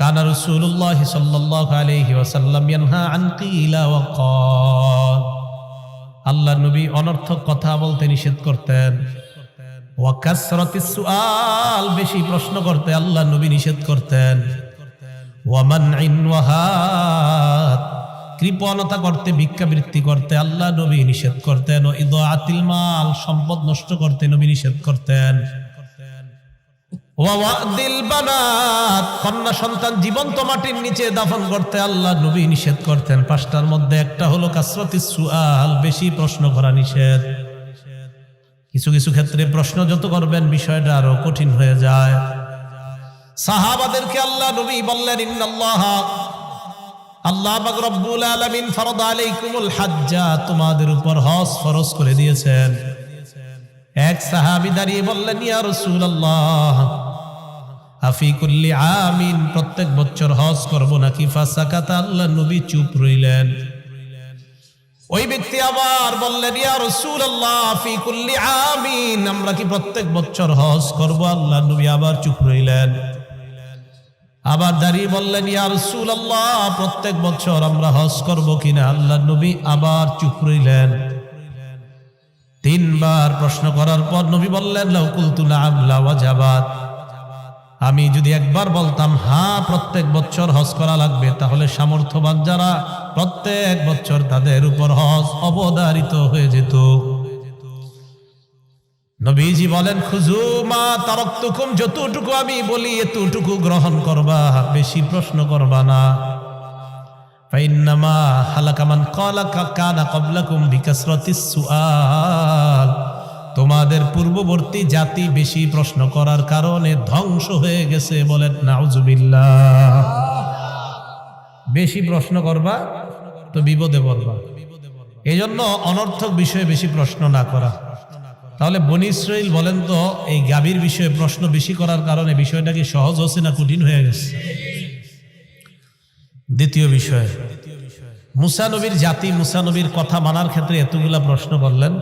কানা রাসূলুল্লাহ সাল্লাল্লাহু আলাইহি ওয়াসাল্লাম ইয়ানহা আন কিলা ওয়া ক্বাল, আল্লাহ নবী অনর্থক কথা বলতে নিষেধ করতেন। ওয়া কাসরাতিস সুআল, বেশি প্রশ্ন করতে আল্লাহ নবী নিষেধ করতেন। ওয়া মানইন ওয়া হাত, কৃপণতা করতে, ভিক্ষাবৃত্তি করতে আল্লাহ নবী নিষেধ করতেন। ও ইদাআতিল মাল, সম্পদ নষ্ট করতে নবী নিষেধ করতেন। ওয়া ওয়াদিল বানাত, কন্যা সন্তান জীবন্ত মাটির নিচে দাফন করতে আল্লাহ নবী নিষেধ করতেন। পাঁচটার মধ্যে একটা হলো কাসরাতিস সুআল, বেশি প্রশ্ন করা নিষেধ। কিছু কিছু ক্ষেত্রে প্রশ্ন যত করবেন বিষয়টা আরো কঠিন হয়ে যায়। সাহাবাদেরকে আল্লাহ নবী বললেন, ইন্নাল্লাহা, আল্লাহ পাক রব্বুল আলামিন ফরদ আলাইকুমুল হাজ্জা, তোমাদের উপর হজ ফরজ করে দিয়েছেন। এক সাহাবী দাঁড়িয়ে বললেন, ইয়া রাসূলুল্লাহ আফি কুল্লি আমিন, প্রত্যেক বছর হজ করব নাকি? ফাসাকাতা, আল্লাহ নবী চুপ রইলেন। ওই ব্যক্তি আবার বললেন, ইয়া রাসূলুল্লাহ আফি কুল্লি আমিন, আমরা কি প্রত্যেক বছর হজ করব? আল্লাহ নবী আবার চুপ রইলেন। আবার দাঁড়িয়ে বললেন, ইয়া রাসূলুল্লাহ প্রত্যেক বছর আমরা হজ করব কিনা? আল্লাহ নবী আবার চুপ রইলেন। তিনবার প্রশ্ন করার পর নবী বললেন, লাউ কুলতু না'আম লা ওয়াজাবাত, আমি যদি একবার বলতাম হ্যাঁ প্রত্যেক বছর হজ করা লাগবে, তাহলে সামর্থ্যবান যারা প্রত্যেক বছর তাদের উপর হজ অবধারিত হয়ে যেত। নবীজি বলেন, খুযু মা তারাকতুকুম, যতটুকু আমি বলি এতটুকু গ্রহণ করবা, বেশি প্রশ্ন করবা না। ফাইন্নামা হালাকা মান ক্বালা কানা ক্বাবলাকুম বিকাসরাতিস সুআল, তোমাদের পূর্ববর্তী জাতি বেশি প্রশ্ন করার কারণে ধ্বংস হয়ে গেছে। বলেন নাউজুবিল্লাহ। বেশি প্রশ্ন করবা তো বিপদে পড়বা, এই জন্য অনর্থক বিষয়ে বেশি প্রশ্ন না করা। তাহলে বনী ইসরাইল বলেন তো, এই গাভীর বিষয়ে প্রশ্ন বেশি করার কারণে বিষয়টা কি সহজ হচ্ছে না কঠিন হয়ে গেছে? দ্বিতীয় বিষয়, মুসা নবীর জাতি, মুসা নবীর কথা মানার ক্ষেত্রে এতগুলা প্রশ্ন করলেন।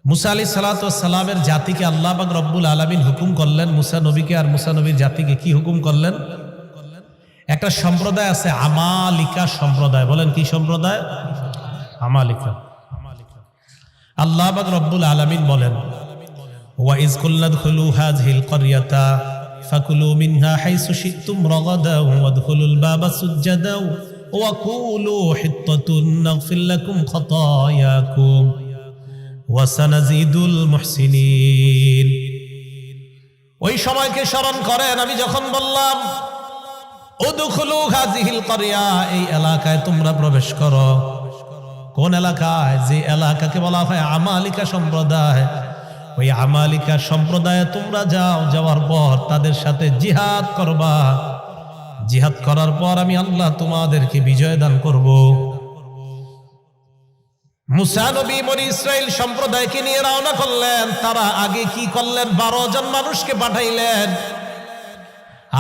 মুসা আলাইহিস সালাতু ওয়াস সালামের জাতিকে আল্লাহ পাক রব্বুল আলামিন হুকুম করলেন, মুসা নবীকে আর মুসা নবীর জাতিকে কি হুকুম করলেন? একটা সম্প্রদায় আছে আমালিকা সম্প্রদায়। বলেন কি সম্প্রদায়? আমালিকা। আল্লাহ পাক রব্বুল আলামিন বলেন, ওয়া ইয কুলনা দুখুলু হাযিহিল ক্বরিয়াতা ফাকুলু মিনহা হাইসু শি'তুম রাগাদা ওয়াদখুলুল বাবা সুজ্জাদা ওয়া কুলু হিত্তাতুন নাগফির লাকুম খাতায়াকুম ওয়া সানাজিদুল মুহসিনিন। ওই সময়কে স্মরণ করেন, আমি যখন বললাম উদখুলু হাযিহিল ক্বরিয়া, এই এলাকায় তোমরা প্রবেশ করো। কোন এলাকায়? যে এলাকাকে বলা হয় আমালিকা সম্প্রদায়। ওই আমালিকা সম্প্রদায়ে তোমরা যাও, যাওয়ার পর তাদের সাথে জিহাদ করবা। জিহাদ করার পর আমি আল্লাহ তোমাদেরকে বিজয় দান করব। মুসা নবী বনী ইসরাইল সম্প্রদায়কে নিয়ে রওনা করলেন। তারা আগে কি করলেন? 12 জন মানুষকে পাঠাইলেন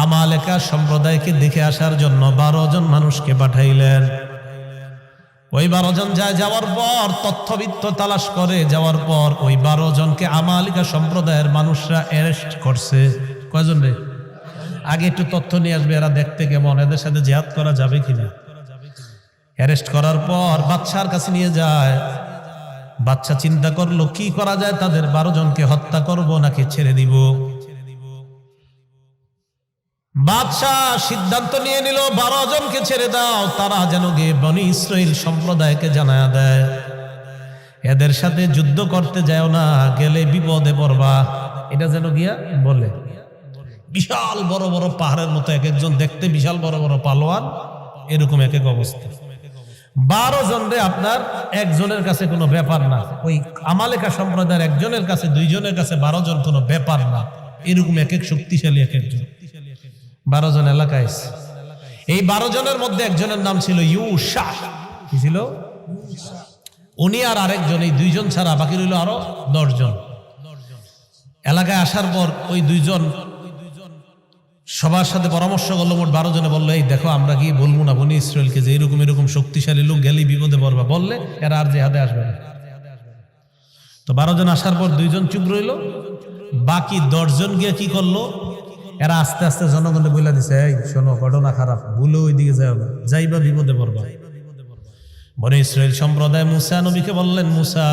আমালিকা সম্প্রদায়কে দেখে আসার জন্য। 12 জন মানুষকে পাঠাইলেন। ওই 12 জন যায়, যাওয়ার পর তথ্যবিত্ত তালাশ করে, যাওয়ার পর ওই 12 জনকে আমালিকা সম্প্রদায়ের মানুষরা অ্যারেস্ট করছে। কয়জন রে? আগে একটু তথ্য নিয়ে আসবে, এরা দেখতে কেমন, এদের সাথে জিহাদ করা যাবে কিনা। অ্যারেস্ট করার পর বাদশার কাছে নিয়ে যায়। বাদশা চিন্তা করলো কি করা যায়, তাদের 12 জনকে হত্যা করব নাকি ছেড়ে দিব। বাদশাহ সিদ্ধান্ত নিয়ে নিল 12 জনকে ছেড়ে দাও, তারা যেন গিয়ে বনী ইসরাইল সম্প্রদায়কে জানায়া দেয় এদের সাথে যুদ্ধ করতে যাও না, গেলে বিপদে পড়বা। এটা যেন গিয়া বলে। বিশাল বড় বড় পাহাড়ের মতো এক একজন দেখতে, বিশাল বড় বড় পালোয়ান, এরকম এক এক অবস্থা। 12 জন রে আপনার একজনের কাছে কোনো ব্যাপার না। ওই আমালিকা সম্প্রদায়ের একজনের কাছে, 2 জনের কাছে 12 জন কোনো ব্যাপার না। এরকম এক এক শক্তিশালী এক একজন। 12 জন এলাকায়। এই 12 জনের মধ্যে একজনের নাম ছিল ইউশা। কি ছিল? উনি আর আরেকজন, এই 2 জন ছাড়া বাকি রইল আরো 10 জন। এলাকায় আসার পর ওই 2 জন সবার সাথে পরামর্শ করলো। মোট 12 জনে বললো, এই দেখো আমরা কি বলবো না বনী ইসরাইলকে যে এরকম এরকম শক্তিশালী লোক গেলেই বিপদে পড়বা, বললে এরা আর জিহাদে আসবে না। তো 12 জন আসার পর 2 জন চুপ রইল। বাকি 10 জন গিয়ে কি করলো? এরা আস্তে আস্তে জনগণে বলে দিছে, এই শোনো ঘটনা খারাপ, ভুলে ওই দিকে যাও না, যাইবা বিপদে পড়বা। বনি ইসরাইল সম্প্রদায় মুসা নবীকে বললেন, মুসা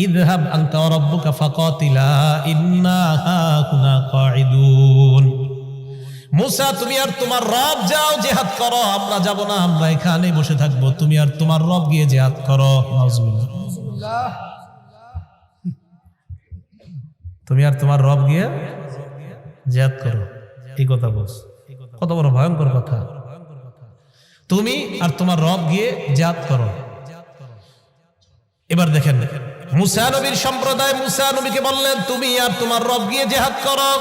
ইযহাব আনতা ওয়া রাব্বুকা ফাকাতিলা ইন্না হাকুনা কাঈদুন। মুসা তুমি আর তোমার রব যাও জিহাদ করো, আমরা যাব না, আমরা এখানে বসে থাকবো, তুমি আর তোমার রব গিয়ে জিহাদ করো। নাউজুবিল্লাহ। তুমি আর তোমার রব গিয়ে জিহাদ করো, এই কথা বলছ, কত বড় ভয়ঙ্কর কথা। তুমি আর তোমার রব গিয়ে জিহাদ করো। এবার দেখেন মুসা নবীর সম্প্রদায় মুসা নবীকে বললেন, তুমি আর তোমার রব গিয়ে জিহাদ করো।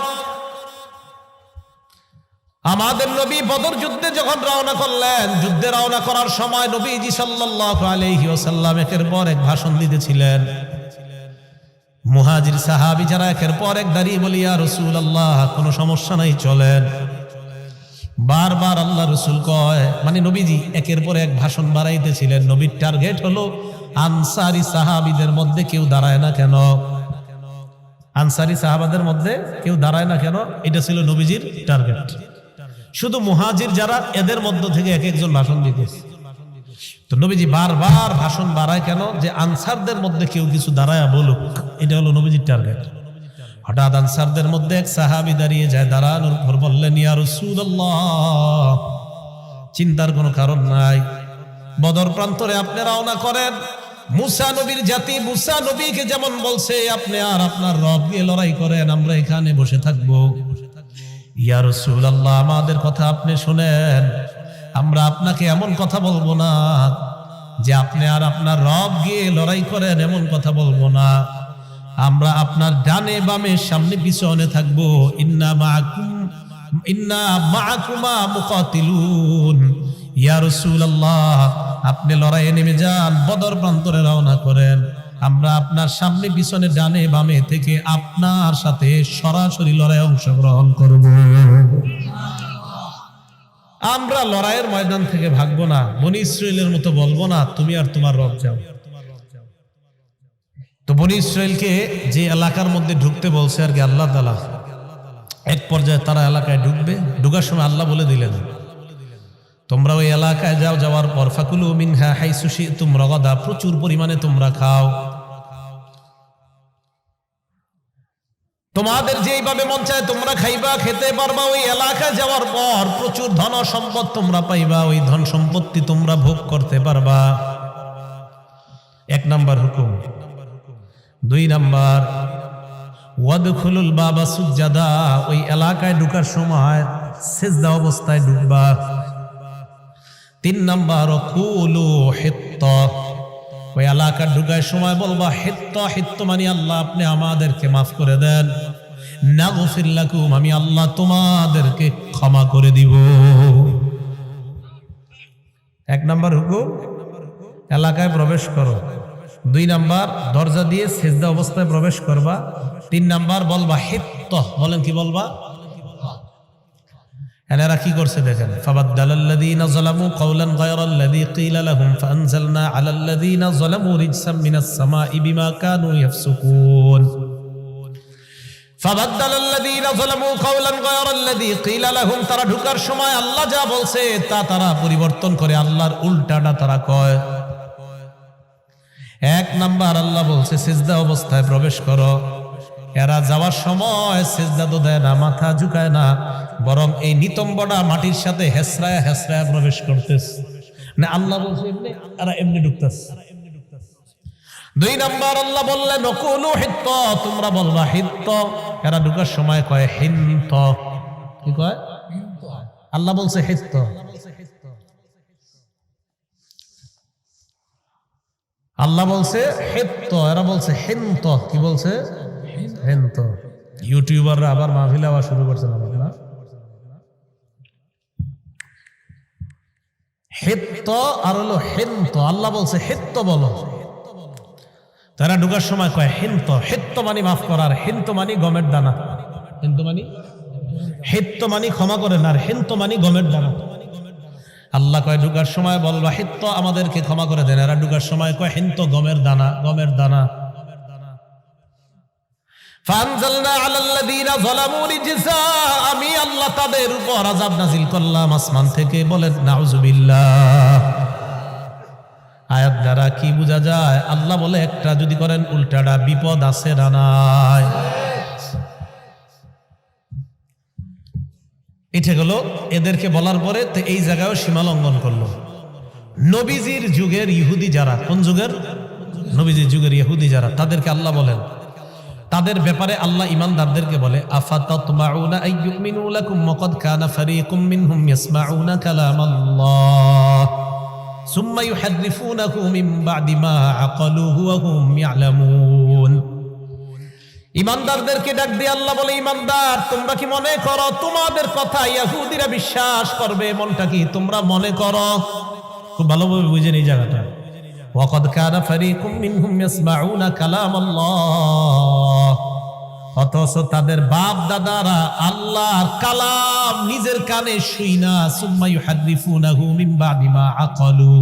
আমাদের নবী বদর যুদ্ধে যখন রওনা করলেন, যুদ্ধে রওনা করার সময় নবীজি সাল্লাল্লাহু আলাইহি ওয়াসাল্লাম একের পর এক ভাষণ দিতেছিলেন। মুহাজির সাহাবী যারা একের পর এক দাঁড়িয়ে বলি, ইয়া রাসূলুল্লাহ কোনো সমস্যা নাই, চলেন। বারবার আল্লাহ রাসূল কয়, মানে নবীজি একের পর এক ভাষণ বাড়াইতেছিলেন। নবীর টার্গেট হলো আনসারী সাহাবীদের মধ্যে কেউ দাঁড়ায় না কেন, আনসারী সাহাবাদের মধ্যে কেউ দাঁড়ায় না কেন, এটা ছিল নবীজির টার্গেট। শুধু মুহাজির যারা, এদের মধ্য থেকে এক একজন ভাষণ দিতেছে। তো নবীজি বারবার ভাষণ বাড়ায় কেন, যে আনসারদের মধ্যে কেউ কিছু দাঁড়ায় বলুক, এটা হলো নবীজির টার্গেট। হঠাৎ আনসারদের মধ্যে এক সাহাবী দাঁড়িয়ে যায়, দাঁড়ানোর পর বললেন, ইয়া রাসূলুল্লাহ চিন্তার কোনো কারণ নাই, বদর প্রান্তরে আপনি রওনা করেন, মুসা নবীর জাতি মুসা নবীকে যেমন বলছে আপনি আর আপনার রব নিয়ে লড়াই করেন, আমরা এখানে বসে থাকবো। ইয়া রাসূলুল্লাহ আমাদের কথা আপনি শুনেন, আমরা আপনাকে এমন কথা বলবো না যে আপনি আর আপনার রব গিয়ে লড়াই করেন, এমন কথা বলবো না। আমরা আপনার ডানে বামে সামনে পিছনে থাকবো। ইন্না মাআকুমা মুকাতিলুন। ইয়া রাসূলুল্লাহ আপনি লড়াইয়ে নেমে যান, বদর প্রান্তরে রওনা করেন, আমরা আপনার সামনে পিছনে ডানে বামে থেকে আপনার সাথে সরাসরি লড়াইয়ে অংশগ্রহণ করব। আমরা লড়াইয়ের ময়দান থেকে ভাগবো না, বনি ইসরাইলের মতো বলবো না তুমি আর তোমার রব যাও। তো বনি ইসরাইলকে যে এলাকার মধ্যে ঢুকতে বলছে আর কি আল্লাহ তাআলা, এক পর্যায়ে তারা এলাকায় ঢুকবে, ঢুকার সময় আল্লাহ বলে দিলেন, তোমরা ওই এলাকায় যাও, যাওয়ার পর ফাকুলু মিনহা হাইসু শি'তুম রাগাদা, প্রচুর পরিমাণে তোমরা খাও, তোমাদের যেইভাবে মন চায় তোমরা খাইবা, খেতে পারবা। ওই এলাকায় যাওয়ার পর প্রচুর ধন সম্পদ তোমরা পাইবা, ওই ধন সম্পত্তি তোমরা ভোগ করতে পারবা। এক নাম্বার হুকুম। দুই নাম্বার ওয়াদখুলুল বাবা সুজ্জাদা, ওই এলাকায় ঢুকার সময় সিজদা অবস্থায় ঢুকবা। তিন নাম্বার কুলু হিত্তা, ওই এলাকা ঢুকার সময় বলবা হিত্তা, হিত্ত মানে আল্লাহ আপনি আমাদেরকে মাফ করে দেন, নাগফির লাকুম আমি আল্লাহ তোমাদেরকে ক্ষমা করে দিব। এক নাম্বার হুকুম এলাকায় প্রবেশ করো। দুই নাম্বার দরজা দিয়ে সিজদা অবস্থায় প্রবেশ করবা। তিন নাম্বার বলবা হিত্ত, বলেন কি বলবা? এরা কি করছে দেখেন, ফাবাদদালাল্লাযীনা যালামু কাওলান গায়রাল্লাযী ক্বিলা লাহুম ফাআনজালনা আলাল্লাযীনা যালামু রিজসাম মিনাস সামাই বিমা কানু ইয়াফসুকুন। ফাবাদদালাল্লাযীনা যালামু কাওলান গায়রাল্লাযী ক্বিলা লাহুম, তারা ঢুকার সময় আল্লাহ যা বলছে তা তারা পরিবর্তন করে, আল্লাহর উল্টাটা তারা কয়। এক নাম্বার আল্লাহ বলছে সিজদা অবস্থায় প্রবেশ করো, এরা যাওয়ার সময় সিজদা তো দেয় না, মাথা ঝুঁকায় না, বরং এই নিতম্বটা মাটির সাথে হেসরায়া হেসরায়া প্রবেশ করতেছে। না আল্লাহ বলছে এমনি, এরা এমনি ঢুকতেছে। দুই নাম্বার আল্লাহ বললেন নকুলু হিত্ত, তোমরা বলবা হিত্ত, এরা ঢুকার সময় কয় হিন্ত। কি কয়? আল্লাহ বলছে হিত্ত, আল্লাহ বলছে হিত্ত, এরা বলছে হিন্ত। কি বলছে? হিন্ত। ইউটিউবাররা আবার মাহফিলে আবার শুরু করছেন আবার না, হিত্ত আর হলো হিন্ত। আল্লাহ বলছে হিত্ত বলো, তারা ঢুকার সময় কয় হিন্ত। হিত্ত মানে মাফ করার, হিন্ত মানে গমের দানা। হিন্ত মানে, হিত্ত মানে ক্ষমা করেন, আর হিন্ত মানে গমের দানা। আল্লাহ কয় ঢুকার সময় বলবা হিত্ত আমাদেরকে ক্ষমা করে দেন, এরা ঢুকার সময় কয় হিন্ত গমের দানা, গমের দানা। ফানজালনা আলাল্লাযীনা যালামু রিজসা, আমি আল্লাহ তাদের উপর আযাব নাযিল করলাম আসমান থেকে। বলেন নাউযুবিল্লাহ। আয়াত দ্বারা কি বোঝা যায়? আল্লাহ বলে একটা যদি করেন উল্টাটা বিপদ আছে না নাই? এটা গেল এদেরকে বলার পরে তো এই জায়গায়ও সীমা লঙ্ঘন করলো। নবীজির যুগের ইহুদি যারা, কোন যুগের? নবীজির যুগের ইহুদি যারা, তাদেরকে আল্লাহ বলেন, তাদের ব্যাপারে আল্লাহ ঈমানদারদেরকে বলে আফাতাতমাউনা আইয়ুমিনু লাকুম ওয়াকাদ কানা ফারীকুম মিনহুম ইয়াসমাউনা কালামাল্লাহ সুম্মা ইউহাররিফুনাহু মিন বা'দি মা আকালুহু ওয়া হুম ইয়ালামুন। ঈমানদারদেরকে ডাক দিয়ে আল্লাহ বলে, ঈমানদার তোমরা কি মনে করো তোমাদের কথা ইহুদিরা বিশ্বাস করবে? মনটা কি তোমরা মনে করো? খুব ভালোভাবে বুঝেন এই জায়গাটা। ওয়াকাদ কানা ফারীকুম মিনহুম ইয়াসমাউনা কালামাল্লাহ, অথচ তাদের বাপ দাদারা আল্লাহর কালাম নিজের কানে শুইনা সুম্মা ইউহাররিফুনাহু মিন বা'দি মা আকালু,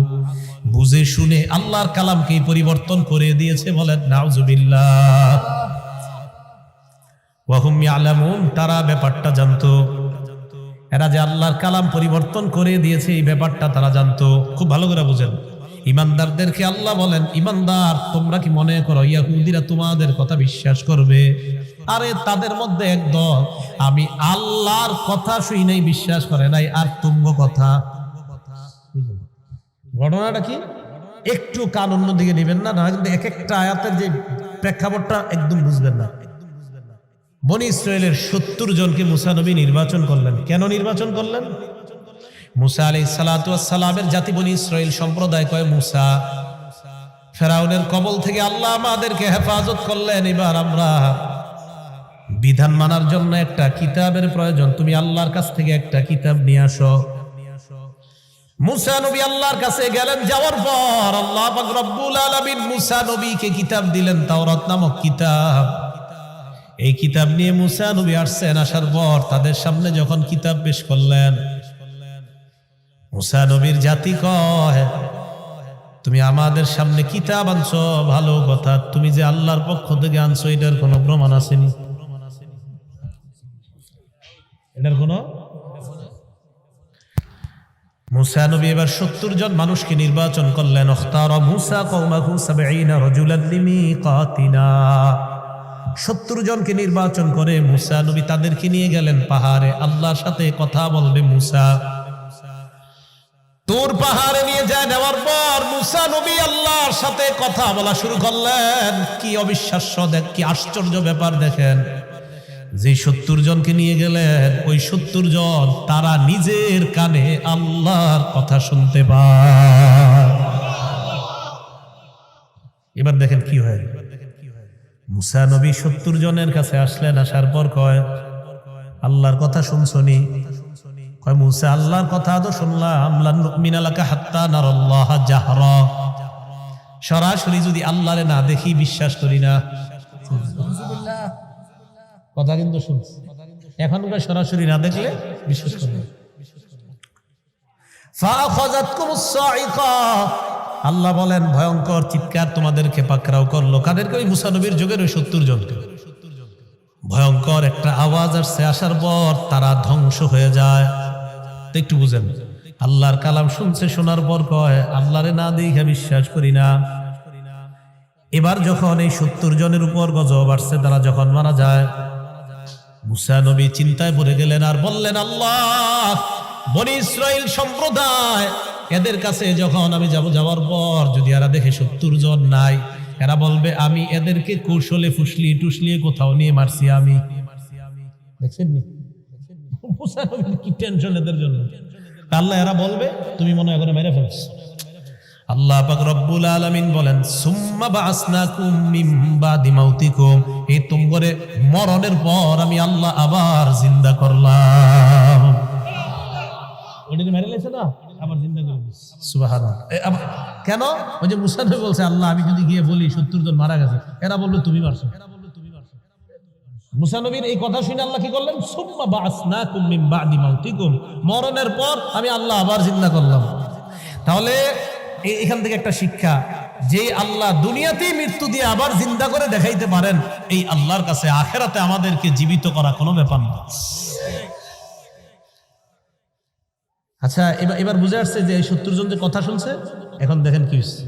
বুঝে শুনে আল্লাহর কালামকে পরিবর্তন করে দিয়েছে। বলেন নাউযুবিল্লাহ। ওয়া হুম ইয়ালামুন, তারা ব্যাপারটা জানতো। এরা যে আল্লাহর কালাম পরিবর্তন করে দিয়েছে এই ব্যাপারটা তারা জানতো। খুব ভালো করে বুঝেন। ঈমানদারদেরকে আল্লাহ বলেন, ঈমানদার তোমরা কি মনে করো ইহুদিরা তোমাদের কথা বিশ্বাস করবে? আরে তাদের মধ্যে একদল আমি আল্লাহর কথা শুই নাই বিশ্বাস করে নাই, আর তুঙ্গ কথা। ঘটনাটা কি একটু কান অন্যদিকে নেবেন না, না কিন্তু এক একটা আয়াতের যে প্রেক্ষাপটটা একদম বুঝবেন না। বনি ইসরায়েলের 70 জনকে মুসা নবী নির্বাচন করলেন। কেন নির্বাচন করলেন? মুসা আলাইহিস সালাতু ওয়াস সালামের জাতি বনি ইসরাইল সম্প্রদায় কয়, মুসা ফেরাউনের কবল থেকে আল্লাহ আমাদেরকে হেফাজত করলেন, এবার আমরা বিধান মানার জন্য একটা কিতাবের প্রয়োজন, তুমি আল্লাহর কাছ থেকে একটা কিতাব নিয়ে আসো। মুসা নবী আল্লাহর কাছে গেলেন, যাওয়ার পর আল্লাহ পাক রব্বুল আলামিন মুসা নবীকে কিতাব দিলেন, তাওরাত নামক কিতাব। এই কিতাব নিয়ে মুসা নবী আসছেন, আসার পর তাদের সামনে যখন কিতাব পেশ করলেন, মুসা নবীর জাতি কয়, তুমি আমাদের সামনে কিতাব আনছো ভালো কথা, তুমি যে আল্লাহর পক্ষ থেকে আনছো এটার কোনো প্রমাণ আসেনি? এটার কোনো? মুসা নবী এবার 70 জন মানুষকে নির্বাচন করলেন। ইখতারা মুসা কওমাহু 70 রাজুলান লিমিকাতিনা, 70 জনকে নির্বাচন করে মুসা নবী তাদেরকে নিয়ে গেলেন পাহাড়ে, আল্লাহর সাথে কথা বলবে। মুসা তুর পাহাড়ে নিয়ে যায়, নেওয়ার পর মুসা নবী আল্লাহর সাথে কথা বলা শুরু করলেন। কি অবিশ্বাস্য, দেখ কি আশ্চর্য ব্যাপার দেখেন। যে 70 জনকে নিয়ে গেলেন, ওই 70 জন তারা নিজের কানে আল্লাহর কথা শুনতে পায়। এবার দেখেন কি হয়। মুসা নবী 70 জনের কাছে আসলেন, আসার পর কয়, আল্লাহর কথা শুনছনি? কয়, মুসা আল্লাহর কথা তো শুনলাম, লান নুমিনা লাকা হাত্তা নারাল্লাহ জাহরা, সরাসরি যদি আল্লাহরে না দেখি বিশ্বাস করি না। কথা কিন্তু শুনছি, এখনকার সরাসরি না দেখলে বিশ্বাস করি না। ফাআখাযাতকুমুস সাইকা, আল্লাহ বলেন ভয়ঙ্কর চিৎকার তোমাদেরকে পাকড়াও করলো। কাদেরকে? ওই মুসা নবীর যুগের ওই 70 জনকে। ভয়ঙ্কর একটা আওয়াজ আসছে, আসার পর তারা ধ্বংস হয়ে যায়। তো একটু বুঝেন, আল্লাহর কালাম শুনছে, শোনার পর কয় আল্লাহরে না দেখে বিশ্বাস করি না। এবার যখন এই 70 জনের উপর গজব আসছে, তারা যখন মারা যায়, মুসা নবী চিন্তায় পড়ে গেলেন আর বললেন, আল্লাহ বনি ইসরাইল সম্প্রদায়, এদের কাছে যখন আমি যাওয়ার পর যদি এরা দেখে 70 জন নাই, এরা বলবে আমি এদেরকে কৌশলে ফুসলিয়ে টুসলিয়ে কোথাও নিয়ে মারছি। আমি দেখছেন নি মুসা নবীর কি টেনশন এদের জন্য। আল্লাহ এরা বলবে তুমি মনে করে মেরে ফেলছ। আল্লাহ পাক রব্বুল আলামিন বলেন, সুম্মা বাসনাকুম মিন বাদি মাউতিকুম, এই তোমারে মরণের পর আমি আল্লাহ আবার জিন্দা করলাম। ওইটা মেরে লেছে না, আবার জিন্দা করে দিস। সুবহানাল্লাহ। কেন? ওই যে মুসা নবী বলছে, আল্লাহ আমি যদি গিয়ে বলি 70 জন মারা গেছে, এরা বললো তুমি মারছো। মুসা নবীর এই কথা শুনে আল্লাহ কি করলেন? সুম্মা বাসনাকুম মিন বাদি মাউতিকুম, মরণের পর আমি আল্লাহ আবার জিন্দা করলাম। তাহলে এখান থেকে একটা শিক্ষা, যে আল্লাহ দুনিয়াতেই মৃত্যু দিয়ে আবার জিন্দা করে দেখাইতে পারেন, এই আল্লাহর কাছে আখিরাতে আমাদেরকে জীবিত করা কোনো ব্যাপার না। আচ্ছা, এবার বুঝে আসছে যে এই 70 জন যে কথা শুনছে। এখন দেখেন কি হচ্ছে।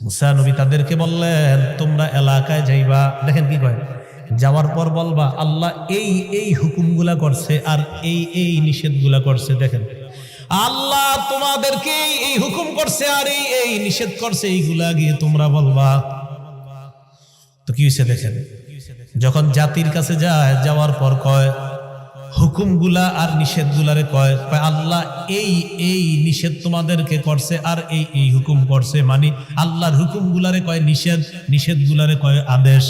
মুসা নবী তাদেরকে বললেন, তোমরা এলাকায় যাইবা। দেখেন কি কয়, যাওয়ার পর বলবা আল্লাহ এই হুকুমগুলা করছে আর এই নিষেধগুলা করছে। দেখেন, আল্লাহ তোমাদেরকে এই হুকুম করছে আর এই নিষেধ করছে, এইগুলা গিয়ে তোমরা বলবা। তো কি হয়েছে দেখেন, যখন জাতির কাছে যায়, যাওয়ার পর কয় হুকুমগুলা আর নিষেধগুলারে কয় আল্লাহ এই নিষেধ তোমাদেরকে করছে আর এই হুকুম করছে, মানে আল্লাহর হুকুমগুলারে কয় নিষেধ, নিষেধগুলারে কয় আদেশ।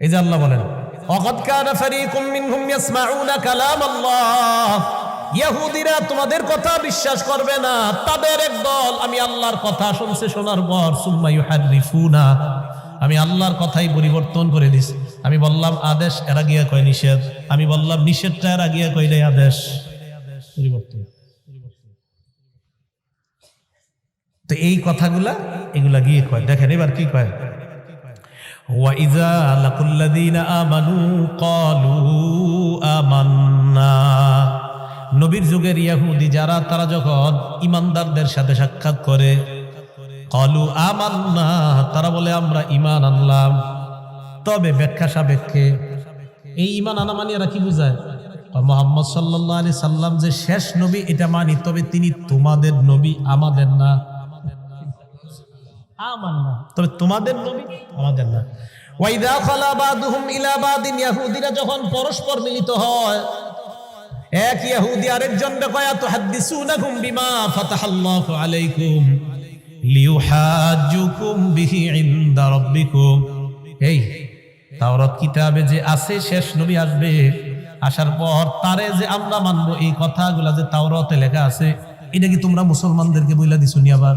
এই যে আল্লাহ বলেন, ওয়াকাদ কানা ফারীকুম মিনহুম ইয়াসমাউনা কালাম আল্লাহ, ইহুদিরা তোমাদের কথা বিশ্বাস করবে না, তাদের একদল আমি আল্লাহর কথা শুনছে, শোনার পর সুম্মা ইউহাররিফুনা, আমি আল্লাহর কথাই পরিবর্তন করে দিছি। আমি বললাম আদেশ, এরা গিয়া কয় নিষেধ। আমি বললাম নিষেধটা, এরা গিয়া কয় নাই আদেশ। পরিবর্তন। তো এই কথাগুলা এগুলা গিয়ে কয়। দেখেন এবার কি কয়, ওয়া ইযা লাকুল্লাযীনা আমানু ক্বালু আমান্না। নবীর যুগের ইহুদি যারা, তারা যখন ইমানদারদের সাথে সাক্ষাৎ করে, ক্বালু আমান্না, তারা বলে আমরা ঈমান আনলাম। তবে ব্যাখ্যা সাপেক্ষে এই ঈমান আনা মানে এরা কি বুঝায়, মুহাম্মদ সাল্লাল্লাহু আলাইহি সাল্লাম যে শেষ নবী এটা মানি, তবে তিনি তোমাদের নবী, আমাদের না। আমান্না, তবে তোমাদের নবী, আমাদের না। ওয়াইদা খালা বাদুহুম ইলা বাদিন, ইহুদিরা যখন পরস্পর মিলিত হয়, এক ইহুদি আরেকজনকে কয় তুহাদ্দিসুনাকুম বিমা ফাতাহাল্লাহু আলাইকুম লিইউহাজ্জুকুম বিহি ইনদা রাব্বিকুম। এই তাওরাত কিতাবে যে আছে শেষ নবী আসবে, আসার পর তারে যে আমরা মানব, এই কথাগুলা যে তাওরাতে লেখা আছে, এটা কি তোমরা মুসলমানদেরকে বইলা দিছুনি? আবার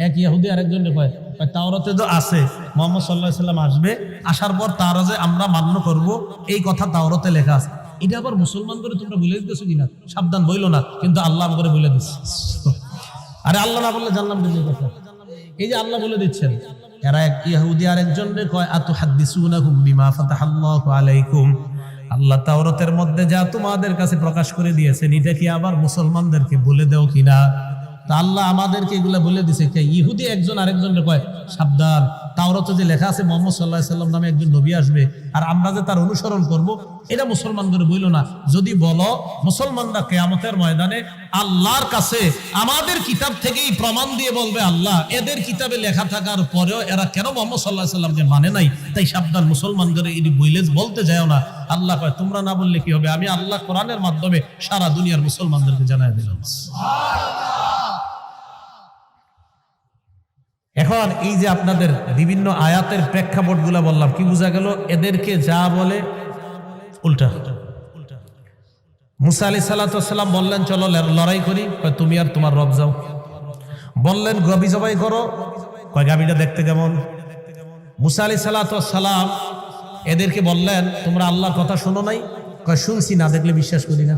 এক ইহুদি আরেকজনকে কয় তাওরাতে তো আছে মুহাম্মদ সাল্লাল্লাহু আলাইহি সাল্লাম আসবে, আসার পর তারা যে আমরা মান্য করব, এই কথা তাওরাতে লেখা আছে, এটা আবার মুসলমান করে তোমরা বলে দিতেছো কিনা? সাবধান, বইলো না, কিন্তু আল্লাহ করে বলে দিচ্ছে। আরে আল্লাহ না বললে জানলাম যে কথা, এই যে আল্লাহ বলে দিচ্ছেন। এরা এক ইহুদি আরেকজনকে কয় আতুহাদ্দিসুনাকুম বিমা ফাতাহাল্লাহু আলাইকুম, আল্লাহ তাওরাতের মধ্যে যা তোমাদের কাছে প্রকাশ করে দিয়েছেন, এটা কি আবার মুসলমানদেরকে বলে দাও কিনা? তা আল্লাহ আমাদেরকে এগুলা বলে দিছে। ইহুদি একজন আরেকজনকে কয় সাবধান, তাওরাতে যে লেখা আছে মুহাম্মদ সাল্লাল্লাহু আলাইহি সাল্লাম নামে একজন নবী আসবে, আর আমরা যে তার অনুসরণ করব, এটা মুসলমানদের বইল না। যদি বলো, মুসলমানরা কিয়ামতের ময়দানে আল্লাহর কাছে আমাদের কিতাব থেকেই প্রমাণ দিয়ে বলবে, আল্লাহ এদের কিতাবে লেখা থাকার পরেও এরা কেন মুহাম্মদ সাল্লাল্লাহু আলাইহি সাল্লামকে মানে নাই? তাই সাবধান, মুসলমানদের এটি বইলে বলতে যাও না। আল্লাহ কয় তোমরা না বললে কি হবে? আমি আল্লাহ কোরআনের মাধ্যমে সারা দুনিয়ার মুসলমানদেরকে জানাই দিলাম। এখন এই যে আপনাদের বিভিন্ন আয়াতের প্রেক্ষাপটগুলা বললাম, কি বোঝা গেল? এদেরকে যা বলে উল্টা। মুসা আলাইহিস সালাতু ওয়াস সালাম বললেন চলো লড়াই করি, কয় তুমি আর তোমার রব যাও। বললেন গাবি জবাই করো, কয় গাবিটা দেখতে কেমন? মুসা আলাইহিস সালাতু ওয়াস সালাম এদেরকে বললেন তোমরা আল্লাহর কথা শোনো নাই? কয় শুনছি, না দেখলে বিশ্বাস করি না।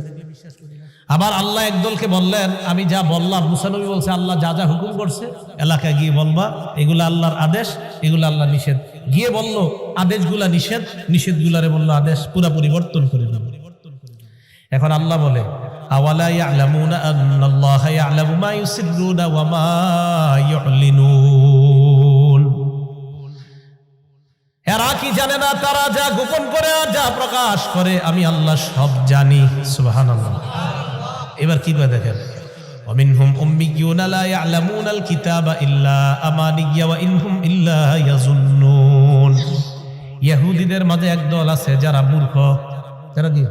আবার আল্লাহ একদলকে বললেন আমি যা বললাম, মুসা নবী বলছে আল্লাহ যা যা হুকুম করছে এলাকায় গিয়ে বলবা, এগুলো আল্লাহর আদেশ, এগুলো আল্লাহ নিষেধ। গিয়ে বলল আদেশগুলা নিষেধ, নিষেধগুলারে বললো আদেশ, পুরা পরিবর্তন করে দিল। এখন আল্লাহ বলে আওয়ালা ইয়ালামুনা আন্নাল্লাহা ইয়ালামু মা ইউসিররুনা ওয়া মা ইউলিনুন, এরা কি জানে না তারা যা গোপন করে আর যা প্রকাশ করে আমি আল্লাহ সব জানি। সুবহানাল্লাহ। এবার কি করে দেখেন, ওয়ামিনহুম উম্মিয়ুনা লা ইয়ালামুনাল কিতাবা ইল্লা আমানিয়া ওয়া ইনহুম ইল্লা ইয়াজুন্নুন। ইহুদিদের মাঝে একদল আছে যারা মূর্খ, যারা কি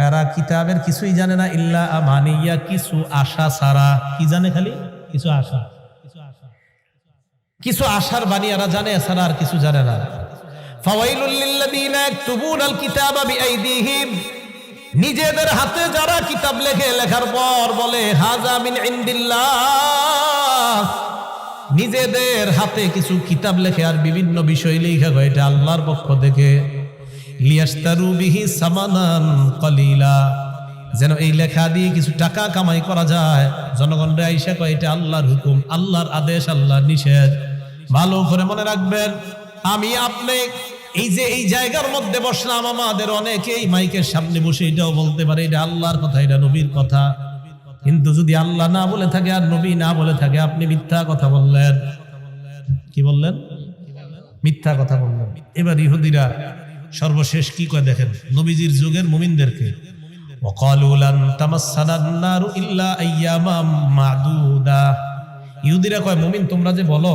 এরা কিতাবের কিছুই জানে না, ইল্লা আমানিয়া, কিছু আশা ছাড়া। কি জানে? খালি কিছু আশা, কিছু আশার বাণী এরা জানে, এছাড়া আর কিছু জানে না। ফাওয়াইলুল লিল্লাযীনা ইয়াকতুবুনাল কিতাবা বিআইদিহিম, নিজেদের হাতে যারা কিতাব লেখে, লেখার পর বলে হাযা মিন ইনদিল্লাহ, নিজেদের হাতে কিছু কিতাব লেখে আর বিভিন্ন বিষয় লেখা হয় এটা আল্লাহর পক্ষ থেকে। লিয়াশতারু বিহি সামানান কলিলা, যেন এই লেখা দিয়ে কিছু টাকা কামাই করা যায়। জনগণরা আইসা কয় এটা আল্লাহর হুকুম, আল্লাহর আদেশ, আল্লাহর নিষেধ। ভালো করে মনে রাখবেন, আমি আপনি এই যে এই জায়গার মধ্যে বসলাম, আমাদের অনেকেই মাইকের সামনে বসে এটাও বলতে পারে এটা আল্লাহর কথা, এটা নবীর কথা। কিন্তু যদি আল্লাহ না বলে থাকে আর নবী না বলে থাকে, আপনি মিথ্যা কথা বললেন। কি বললেন? মিথ্যা কথা বললেন। এবার ইহুদিরা সর্বশেষ কি কয় দেখেন, নবীজির যুগের মুমিনদেরকে, ওয়াকালু লান তামাসসানান নারু ইল্লা আইয়ামাম মাদুদা। ইহুদিরা কয়, মুমিন তোমরা যে বলো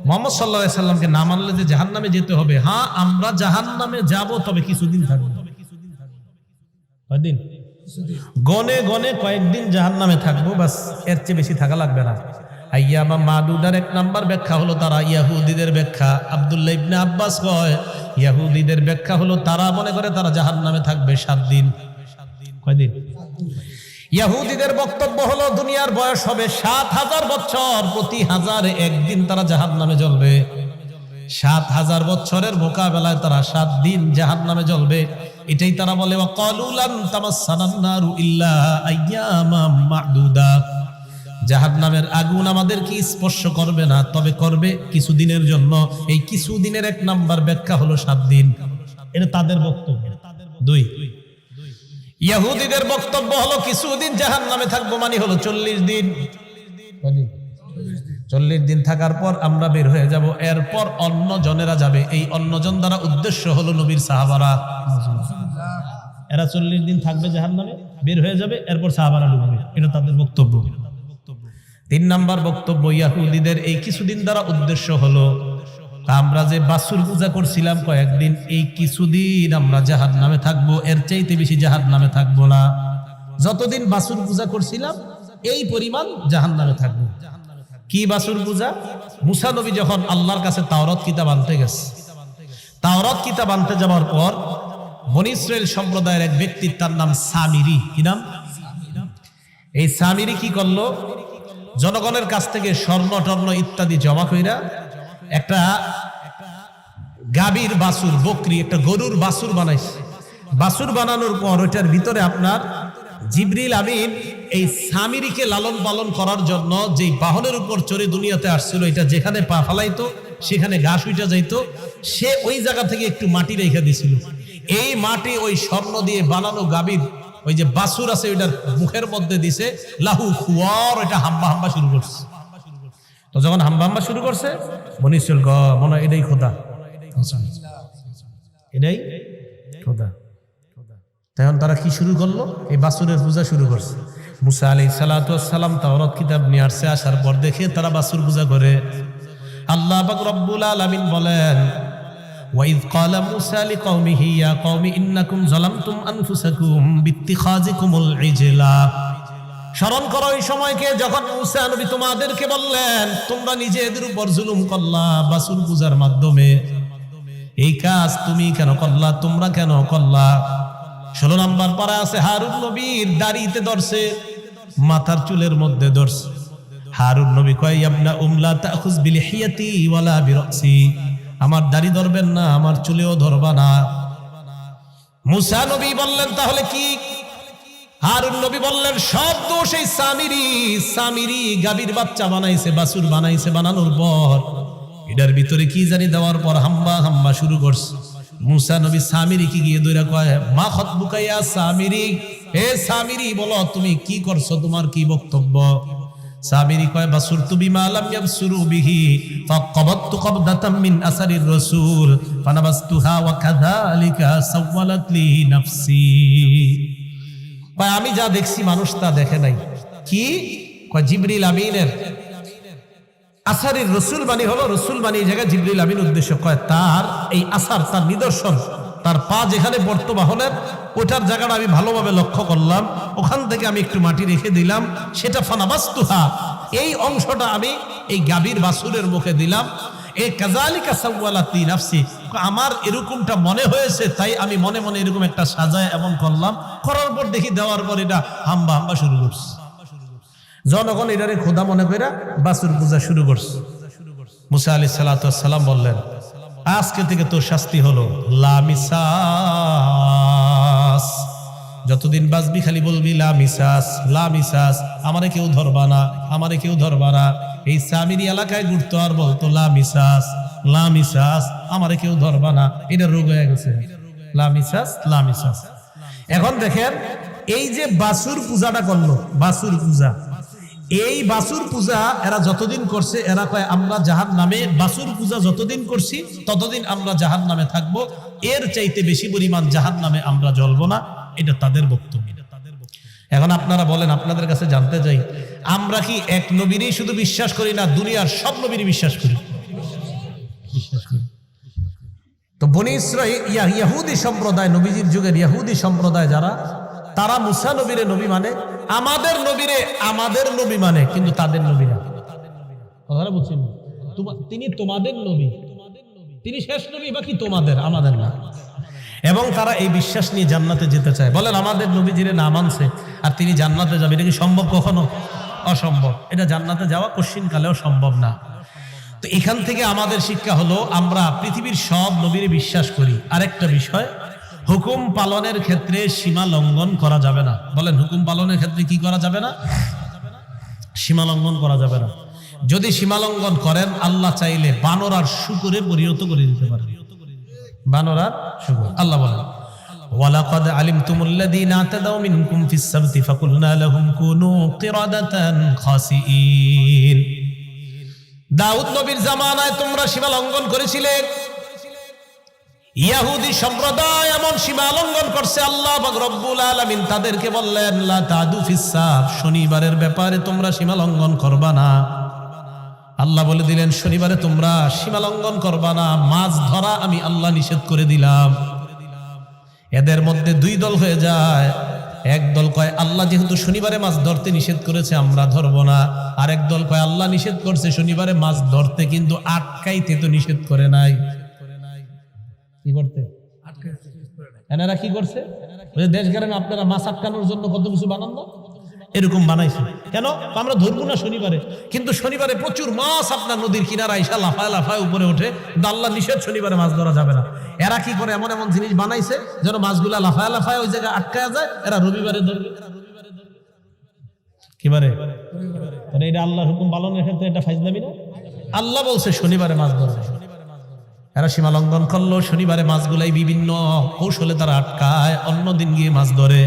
মুহাম্মদ সাল্লাল্লাহু আলাইহি সাল্লামকে না মানলে যে জাহান্নামে যেতে হবে, হ্যাঁ আমরা জাহান্নামে যাব, তবে কিছুদিন থাকবো। কয়দিন? গনে গনে কয়েকদিন জাহান্নামে থাকবো, বাস, এর চেয়ে বেশি থাকা লাগবে না। আইয়ামা মাদুদার এক নাম্বার ব্যাখ্যা হলো তারা ইয়াহুদীদের ব্যাখ্যা। আব্দুল্লাহ ইবনে আব্বাস কয় ইয়াহুদীদের ব্যাখ্যা হলো তারা মনে করে তারা জাহান্নামে থাকবে 7 দিন। কয়দিন? ইয়াহুদীদের বক্তব্য হলো দুনিয়ার বয়স হবে 7000 বছর, প্রতি 1000-এ একদিন তারা জাহান্নামে জ্বলবে। 7000 বছরের মোকাবেলায় তারা 7 দিন জাহান্নামে জ্বলবে। এটাই তারা বলে ওয়াকালু লান তামাসসানান নারু ইল্লা আইয়ামাম মাদুদা। জাহান্নামের আগুন আমাদেরকে স্পর্শ করবে না, তবে করবে কিছুদিনের জন্য। এই কিছুদিনের এক নাম্বার ব্যাখ্যা হলো 7 দিন। এটা তাদের বক্তব্য। 2, ইহুদিদের বক্তব্য হলো কিছুদিন জাহান্নামে থাকবো মানে হলো 40 দিন। 40 দিন থাকার পর আমরা বের হয়ে যাব, এরপর অন্য জনেরা যাবে। এই অন্যজন দ্বারা উদ্দেশ্য হলো নবীর সাহাবারা। এরা 40 দিন থাকবে জাহান্নামে, বের হয়ে যাবে, এরপর সাহাবারা ঢুকবে। এটা তাদের বক্তব্য। 3 নাম্বার বক্তব্য ইহুদিদের, এই কিছুদিন দ্বারা উদ্দেশ্য হলো আমরা যে বাছুর পূজা করছিলাম কয়েকদিন, এই কিছুদিন আমরা জাহান্নামে থাকবো, এর চাইতে বেশি জাহান্নামে থাকবো না। যতদিন বাছুর পূজা করছিলাম এই পরিমাণ জাহান্নামে থাকবো। কি বাছুর পূজা? মুসা নবী যখন আল্লাহর কাছে তাওরাত কিতাব আনতে গেছে, তাওরাত কিতাব আনতে যাওয়ার পর বনী ইসরাইল সম্প্রদায়ের এক ব্যক্তি, তার নাম সামিরি। কি নাম? এই সামিরি কি করলো, জনগণের কাছ থেকে স্বর্ণ টর্ণ ইত্যাদি জমা কইরা একটা গাভীর বাছুর, বকরি, একটা গরুর বাছুর বানাইছে। বাছুর বানানোর পর ওইটার ভিতরে আপনার জিবরিল আমিন এই সামিরিকে লালন পালন করার জন্য যেই বাহনের উপর চড়ে দুনিয়াতে আসছিল, এটা যেখানে পা ফালাইতো সেখানে ঘাস উইটা যাইতো, সে ওই জায়গা থেকে একটু মাটি রেখে দিছিল। এই মাটি ওই স্বর্ণ দিয়ে বানানো গাভীর ওই যে বাছুর আছে ওইটার মুখের মধ্যে দিছে, লাহু খুয়ার, ওইটা হাম্বা হাম্বা শুরু করছে। তো যখন হাম্বা হাম্বা শুরু করছে, বনী ইসরাইল মনে হয় এটাই খোদা, এটাই খোদা। তখন তারা কি শুরু করলো, এই বাছুরের পূজা শুরু করছে। মুসা আলাইহিস সালাতু ওয়াস সালাম তাওরাত কিতাব নিয়ে আসছে, আসার পর দেখে তারা বাছুর পূজা করে। আল্লাহ পাক রব্বুল আলামিন বলেন, ওয়াইদ ক্বালা মুসা লিকওমিহি ইয়া কওমি ইন্নাকুম যালামতুম আনফুসাকুম বিত্তিখাযিকুমুল ইজলা। স্মরণ করো ওই সময়কে যখন মুসা নবী তোমাদেরকে বললেন তোমরা নিজেদের উপর জুলুম করলা বাছুর পূজার মাধ্যমে। এই কাজ তুমি কেন করলা, তোমরা কেন করলা? 16 নম্বর পারা আছে, হারুন নবীর দাড়িতে ধরছে, মাথার চুলের মধ্যে ধরছে। হারুন নবী কয়, ইবনা উমলা তাখুজ বিলিহিয়াতি ওয়ালা বিরাসি, আমার দাড়ি ধরবেন না, আমার চুলেও ধরবা না। মুসা নবী বললেন তাহলে কি? হারুন নবী বললেন সব দোষ এই সামিরি গাভীর বাচ্চা বানাইছে, বাছুর বানাইছে, বানানোর পর এটার ভিতরে কি জানি দেওয়ার পর হাম্বা হাম্বা শুরু করছে। মুসা নবী সামিরি কি গিয়ে দইরা কয়, মা খতবুকা ইয়া সামিরি, হে সামিরি বলো তুমি কি করছো, তোমার কি বক্তব্য? সামিরি কয়, বাসুরতু বিমা লাম ইয়াবসুরু বিহি ফাকাবাতু কবদাতাম মিন আসারির রাসূল ফানাবাসতুহা ওয়া কাযালিকা সাওয়ালাত লি নাফসি। ভাই আমি যা দেখছি মানুষ তা দেখে নাই। কি কয়? জিবরিল আমিনের আসারির রসুল বাণী হলো, রসুল বাণী এই জায়গায় জিবরিল আমিন উদ্দেশ্য। কয় তার এই আসার, তার নিদর্শন, তার পা যেখানে পড়তো বাহনের, ওটার জায়গাটা আমি ভালোভাবে লক্ষ্য করলাম, ওখান থেকে আমি একটু মাটি রেখে দিলাম, সেটা ফানাবাসতুহা, এই অংশটা আমি এই গাভীর বাছুরের মুখে দিলাম। এই কাযালিকা সাওয়ালাত লি নাফসি, আমার এরকমটা মনে হয়েছে তাই আমি মনে মনে এরকম একটা সাজায় এমন করলাম। করার পর দেখি দেওয়ার পর এটা হাম্বা হাম্বা শুরু করছে। জনগণ এটারে খোদা মনে করে বাছুর পূজা শুরু করছে। মুসা আলাইহিস সালাতু ওয়াস সালাম বললেন, আজকে থেকে তোর শাস্তি হলো লামিসাস, যতদিন বাঁচবি খালি বলবি লা মিসাস, লা মিসাস, আমারে কেউ ধরবা না, আমারে কেউ ধরবা না। এই সামিরি এলাকায় ঘুরতো আর বলতো লা মিসাস, লা মিসাস, আমারে কেউ ধরবা না। এটা রোগ হয়ে গেছে, লা মিসাস, লা মিসাস। এখন দেখেন এই যে বাসুর পূজাটা করলো, বাসুর পূজা, এই বাসুর পূজা এরা যতদিন করছে, এরা কয় আমরা জাহান্নামে, বাসুর পূজা যতদিন করছি ততদিন আমরা জাহান্নামে থাকবো, এর চাইতে বেশি পরিমাণ জাহান্নামে আমরা জ্বলবো না। এটা তাদের বক্তব্য। এখন আপনারা বলেন, আপনাদের কাছে জানতে চাই, আমরা কি এক নবীরই শুধু বিশ্বাস করি না দুনিয়ার সব নবীরই বিশ্বাস করি? বিশ্বাস করি। তো বনী ইসরাঈল ইহুদি সম্প্রদায়, নবীজির যুগের ইহুদি সম্প্রদায় যারা, তারা মুসা নবীরে নবী মানে, আমাদের নবীরে আমাদের নবী মানে, কিন্তু তাদের নবী না। কথাটা বুঝছেন? তিনি তোমাদের নবী, তিনি শেষ নবী, বাকি তোমাদের, আমাদের না। এবং তারা এই বিশ্বাস নিয়ে জান্নাতে যেতে চায়। বলেন আমাদের নবীজিরে না মানছে আর তিনি জান্নাতে যাবে, এটা কি সম্ভব? কখনো অসম্ভব। এটা জান্নাতে যাওয়া কোশ্চিনকালেও সম্ভব না। তো এখান থেকে আমাদের শিক্ষা হলো, আমরা পৃথিবীর সব নবীরে বিশ্বাস করি। আরেকটা বিষয়, হুকুম পালনের ক্ষেত্রে সীমা লঙ্ঘন করা যাবে না। বলেন হুকুম পালনের ক্ষেত্রে কি করা যাবে না? সীমা লঙ্ঘন করা যাবে না। যদি সীমা লঙ্ঘন করেন, আল্লাহ চাইলে বানর আর শূকরে পরিণত করে দিতে পারে। বানর আর শূকর। আল্লাহ বলেন ওয়ালাকাদ আলিমতুমুল্লাযীনা আতাদাউ মিনকুম ফিস সাবতি ফাকুলনা লাহুম কুনু কিরাদাতান খাসিঈন। দাউদ নবীর জামানায় তোমরা সীমা লঙ্ঘন করেছিলে। ইহুদি সম্প্রদায় এমন সীমা লঙ্ঘন করছে, আল্লাহ পাক রব্বুল আলামিন তাদেরকে বললেন লা তাদু ফিস সাব, শনিবারের ব্যাপারে তোমরা সীমা লঙ্ঘন করবা না। আল্লাহ বলে দিলেন শনিবারে তোমরা সীমা লঙ্ঘন করবা না, মাছ ধরা আমি আল্লাহ নিষেধ করে দিলাম। এদের মধ্যে দুই দল হয়ে যায়। এক দল কয় আল্লাহ যেহেতু শনিবারে মাছ ধরতে নিষেধ করেছে আমরা ধরবো না। আরেক দল কয় আল্লাহ নিষেধ করছে শনিবারে মাছ ধরতে, কিন্তু আটকাইতে তো নিষেধ করে নাই। কি করতে? এনারা কি করছে? দেশ গেলেন আপনারা মাছ আটকানোর জন্য কত কিছু বানান না, এরকম বানাইছে। কেন? আমরা ধরবো না শনিবারে, কিন্তু শনিবারে প্রচুর মাছ আপনার নদীর কিনারা আইসা লাফায় লাফায় উপরে ওঠে, আল্লাহ নিষেধ শনিবারে মাছ ধরা যাবে না। এরা কি করে? এমন এমন জিনিস বানাইছে যেন মাছগুলা লাফায় লাফায় ওই জায়গায় আটকায় যায়, এরা রবিবারে ধরবে। কিবারে? এটা আল্লাহর হুকুম পালনের ক্ষেত্রে এটা ফাইজলামি না? আল্লাহ বলছে শনিবারে মাছ ধরবে, এরা সীমা লঙ্ঘন করলো। শনিবারে মাছগুলাই বিভিন্ন কৌশলে তারা আটকায়, অন্য দিন গিয়ে মাছ ধরে।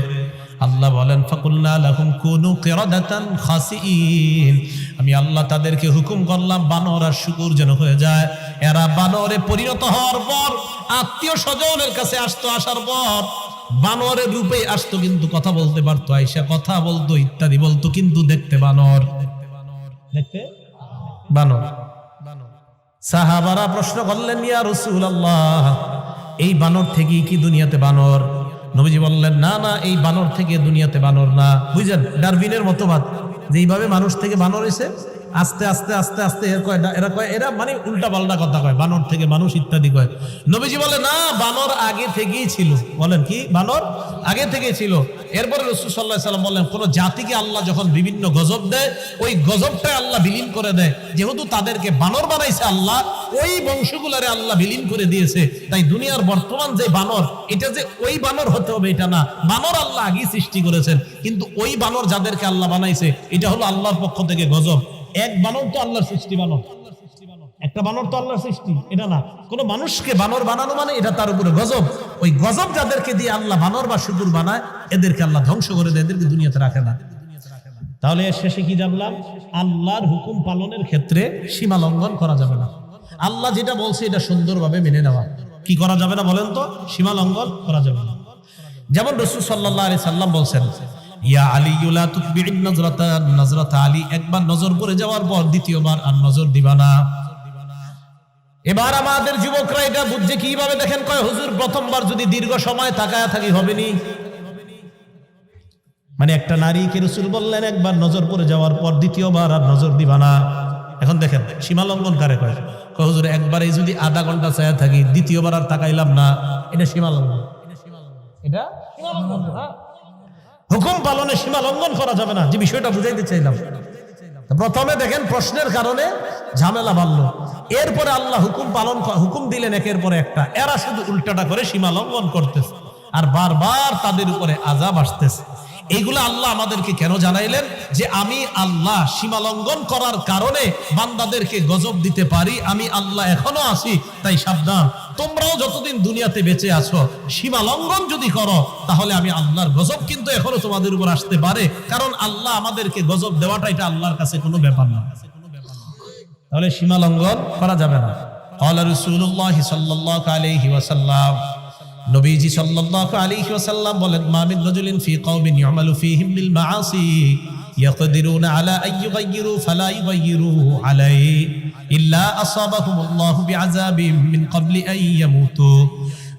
আল্লাহ বলেন ফাকুলনা লাহুম কুনু কিরাদাতান খাসিঈন, আমি আল্লাহ তাদেরকে হুকুম করলাম বানর আর শূকর যেন হয়ে যায়। এরা বানরে পরিণত হওয়ার পর আত্মীয় স্বজনের কাছে আসতো, আসার পর বানরের রূপে আসতো, কিন্তু কথা বলতে পারতো, আয়েশা কথা বলতো, ইত্যাদি বলতো, কিন্তু দেখতে বানর, দেখতে বানর। সাহাবারা প্রশ্ন করলেন ইয়া রাসূলুল্লাহ, এই বানর থেকে কি দুনিয়াতে বানর? নবীজি বললেন না না, এই বানর থেকে দুনিয়াতে বানর না। বুঝলেন ডারউইনের মতবাদ, যে এইভাবে মানুষ থেকে বানর হয়েছে, আস্তে আস্তে আস্তে আস্তে এরা মানে উল্টা পাল্টা কথা কয়, বানর থেকে মানুষ ইত্যাদি কয়। নবীজি বলে না, বানর আগে থেকেই ছিল। বলেন কি? বানর আগে থেকেই ছিল। এরপরে রাসূল সাল্লাল্লাহু আলাইহি ওয়াসাল্লাম বললেন, কোন জাতিকে আল্লাহ যখন বিভিন্ন গজব দেয়, ওই গজবটা আল্লাহ বিলীন করে দেয়। যেহেতু তাদেরকে বানর বানাইছে আল্লাহ, ওই বংশগুলারে আল্লাহ বিলীন করে দিয়েছে। তাই দুনিয়ার বর্তমান যে বানর, এটা যে ওই বানর হতে হবে এটা না, বানর আল্লাহ আগেই সৃষ্টি করেছেন, কিন্তু ওই বানর যাদেরকে আল্লাহ বানাইছে এটা হলো আল্লাহর পক্ষ থেকে গজব। এক বানর তো আল্লাহর সৃষ্টি, বানর একটা বানর তো আল্লাহর সৃষ্টি, এটা না। কোন মানুষকে বানর বানানো মানে এটা তার উপরে গজব। ওই গজব যাদেরকে দিয়ে আল্লাহ বানর বা শুকুর বানায়, এদেরকে আল্লাহ ধ্বংস করে দেয়, এদেরকে দুনিয়াতে রাখে না। তাহলে এর শেষে কি জানলাম? আল্লাহর হুকুম পালনের ক্ষেত্রে সীমা লঙ্ঘন করা যাবে না। আল্লাহ যেটা বলছে এটা সুন্দরভাবে মেনে নেওয়া। কি করা যাবে না বলেন তো? সীমা লঙ্ঘন করা যাবে না। যেমন রাসূল সাল্লাল্লাহু আলাইহি সাল্লাম বলছেন ইয়া আলী লা তুতবি'ন নজরাতা আলী, একবার নজর পড়ে যাওয়ার পর দ্বিতীয়বার আর নজর দিবা না। এবার আমাদের যুবকরা এটা বুঝছে কিভাবে দেখেন, কয় হুজুর প্রথমবার যদি দীর্ঘ সময় তাকায়া থাকি হবে নি, মানে একটা নারীকে রাসূল বললেন একবার নজর পড়ে যাওয়ার পর দ্বিতীয়বার আর নজর দিবা না। এখন দেখেন সীমা লঙ্ঘন কারে কয়? কয় হুজুর একবারই যদি আধা ঘন্টা চায়া থাকি, দ্বিতীয়বার আর তাকাইলাম না, এটা সীমা লঙ্ঘন। এটা সীমা লঙ্ঘন। হুকুম পালনে সীমা লঙ্ঘন করা যাবে না, যে বিষয়টা বুঝাইতে চাইলাম। প্রথমে দেখেন প্রশ্নের কারণে ঝামেলা বাড়লো, এরপরে আল্লাহ হুকুম দিলেন একের পরে একটা, এরা শুধু উল্টাটা করে সীমা লঙ্ঘন করতেছে। আর বারবার তাদের উপরে আযাব আসতেছে। এইগুলো আল্লাহ আমাদেরকে কেন জানাইলেন? যে আমি আল্লাহ সীমা লঙ্ঘন করার কারণে বান্দাদেরকে গজব দিতে পারি, আমি আল্লাহ এখনো আছি। তাই সাবধান, তোমরাও যতদিন দুনিয়াতে বেঁচে আছো সীমা লঙ্ঘন যদি করো তাহলে আমি আল্লাহর গজব কিন্তু এখনো তোমাদের উপর আসতে পারে। কারণ আল্লাহ আমাদেরকে গজব দেওয়াটা এটা আল্লাহর কাছে কোনো ব্যাপার না। তাহলে সীমা লঙ্ঘন করা যাবে না। ক্বালা রাসূলুল্লাহ সাল্লাল্লাহু আলাইহি ওয়াসাল্লাম, নবীজি সাল্লাল্লাহু আলাইহি ওয়াসাল্লাম বলেন, মা মিন রাজুলিন ফি কওমিন ইউমালু ফীহিম বিল মাআসি ইয়াকদিরুনা আলা আন ইউগাইয়িরু ফালা ইউগাইয়িরু আলাইহি ইল্লা আসাবাহুমুল্লাহু বিআযাবিন মিন ক্বাবলি আন ইয়ামুতু।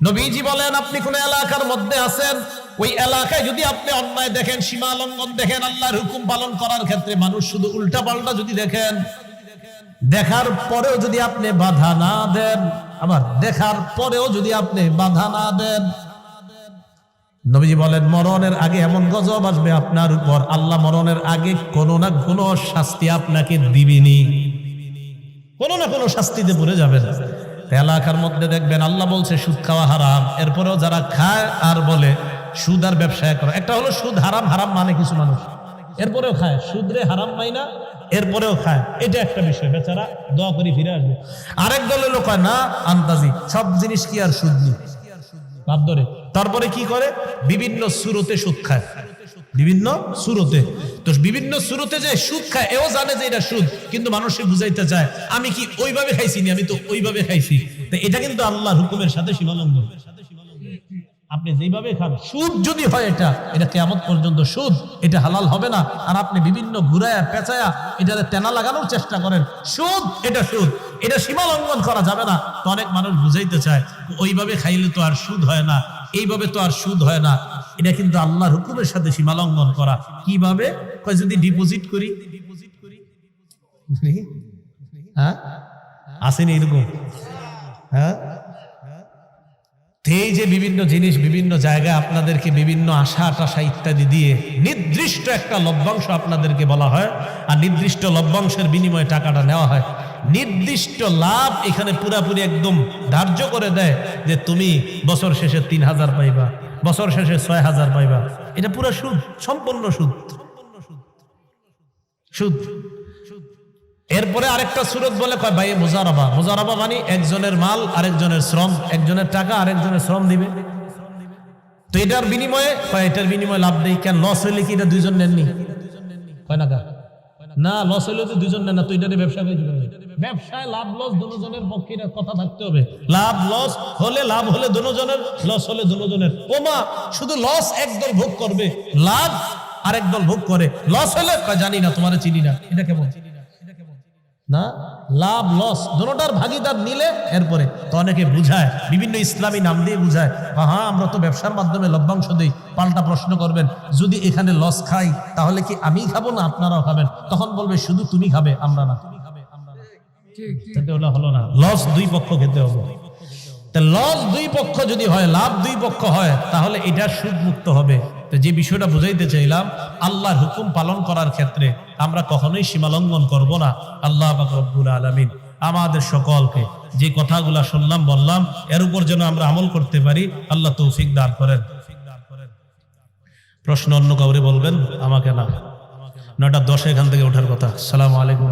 নবীজি বলেন, আপনি কোন এলাকার মধ্যে আছেন, ওই এলাকায় যদি আপনি অন্যায় দেখেন, সীমা লঙ্ঘন দেখেন, আল্লাহর হুকুম পালন করার ক্ষেত্রে মানুষ শুধু উল্টা পাল্টা যদি দেখেন, দেখার পরেও যদি আপনি বাধা না দেন, আবার দেখার পরেও যদি আপনি বাধা না দেন, নবীজি বলেন মরণের আগে এমন গজব আসবে আপনার উপর, আল্লাহ মরণের আগে কোনো না কোনো শাস্তি আপনাকে দিবেনি, কোনো না কোনো শাস্তিতে পড়ে যাবেন। এলাকার মধ্যে দেখবেন আল্লাহ বলছে সুদ খাওয়া হারাম, এরপরেও যারা খায় আর বলে সুদ আর ব্যবসায় করে। একটা হলো সুদ হারাম, হারাম মানে কিছু মানুষ, এরপরেও খায়, সুদরে হারাম পাই না এরপরেও খায়, এটা একটা বিষয়, বেচারা দোয়া করে ফিরে আসবে। আরেক দলের লোক হয় না আন্দাজি, সব জিনিস কি আর সুদ নি ভাব ধরে, তারপরে কি করে বিভিন্ন সুরতে সুদ খায়, বিভিন্ন সুরতে। তো বিভিন্ন সুরতে যে সুদ খায় এও জানে যে এটা সুদ, কিন্তু মানুষকে বুঝাইতে চায় আমি কি ওইভাবে খাইছি না, আমি তো ওইভাবে খাইছি। তো এটা কিন্তু আল্লাহর হুকুমের সাথে সীমালঙ্ঘন। আপনি যেভাবে খান, সুদ যদি হয় এটা কিয়ামত পর্যন্ত সুদ, এটা হালাল হবে না। আর আপনি বিভিন্ন ঘুরায়া পেঁচায়া এটাতে তেনা লাগানোর চেষ্টা করেন, সুদ, এটা সুদ, এটা সীমা লঙ্ঘন করা যাবে না। তো অনেক মানুষ বুঝাইতে চায় ওইভাবে খাইলে তো আর সুদ হয় না, এইভাবে তো আর সুদ হয় না। এটা কিন্তু আল্লাহর হুকুমের সাথে সীমা লঙ্ঘন করা। কিভাবে? যদি ডিপোজিট করি, হ্যাঁ আসেনি এরকম, হ্যাঁ। এই যে বিভিন্ন জিনিস বিভিন্ন জায়গায় আপনাদেরকে বিভিন্ন আশা টাশা ইত্যাদি দিয়ে নির্দিষ্ট একটা লভ্যাংশ আপনাদেরকে বলা হয়, আর নির্দিষ্ট লভ্যাংশের বিনিময়ে টাকাটা নেওয়া হয়। নির্দিষ্ট লাভ এখানে পুরাপুরি একদম ধার্য করে দেয় যে তুমি বছর শেষে ৩,০০০ পাইবা, বছর শেষে ৬,০০০ পাইবা। এটা পুরো সুদ, সম্পূর্ণ সুদ, সুদ। এরপরে আরেকটা সুরত বলে কয় ভাই মুজারাবা। মুজারাবা মানে একজনের মাল আরেকজনের শ্রম, একজনের টাকা আরেকজনের শ্রম দিবে। তো এটার বিনিময়ে কয় এটার বিনিময়ে লাভ দেই। কেন লস হইলে কি এটা দুইজন নেননি? কয় না না, লস হইলে তো দুইজন নেন না, তো এটারে ব্যবসা করে দিবেন। ব্যবসায় লাভ লস দুজনের পক্ষে কথা থাকতে হবে। লাভ লস হলে, লাভ হলে দুজনের, লস হলে দুজনের। ওমা শুধু লস একদল ভোগ করবে, লাভ আরেক দল ভোগ করে। লস হলে জানি না, তোমারে চিনি না, এটা কেমন না? লাভ লস দুটোটার ভাগিদার নিলে এরপরে তো অনেকে বুঝায়, বিভিন্ন ইসলামী নাম দিয়ে বুঝায়, হ্যাঁ আমরা তো ব্যবসার মাধ্যমে লভ্যাংশ দিই। পাল্টা প্রশ্ন করবেন, যদি এখানে লস খাই তাহলে কি আমি খাবো না আপনারাও খাবেন? তখন বলবে শুধু তুমি খাবে, আমরা না। হলো না, লস দুই পক্ষ খেতে হবে। লস দুই পক্ষ যদি হয়, লাভ দুই পক্ষ হয়, তাহলে এটা সুদ মুক্ত হবে। তো যে বিষয়টা বুঝাইতে চাইলাম, আল্লাহর হুকুম পালন করার ক্ষেত্রে আমরা কখনোই সীমা লঙ্ঘন করবো না। আল্লাহ পাক রব্বুল আলামিন আমাদের সকলকে যে কথাগুলা শুনলাম বললাম এর উপর যেন আমরা আমল করতে পারি, আল্লাহ তৌফিক দান করেন। প্রশ্ন অন্য কাউরে বলবেন, আমাকে না। 9:10 এখান থেকে ওঠার কথা। আসসালামু আলাইকুম।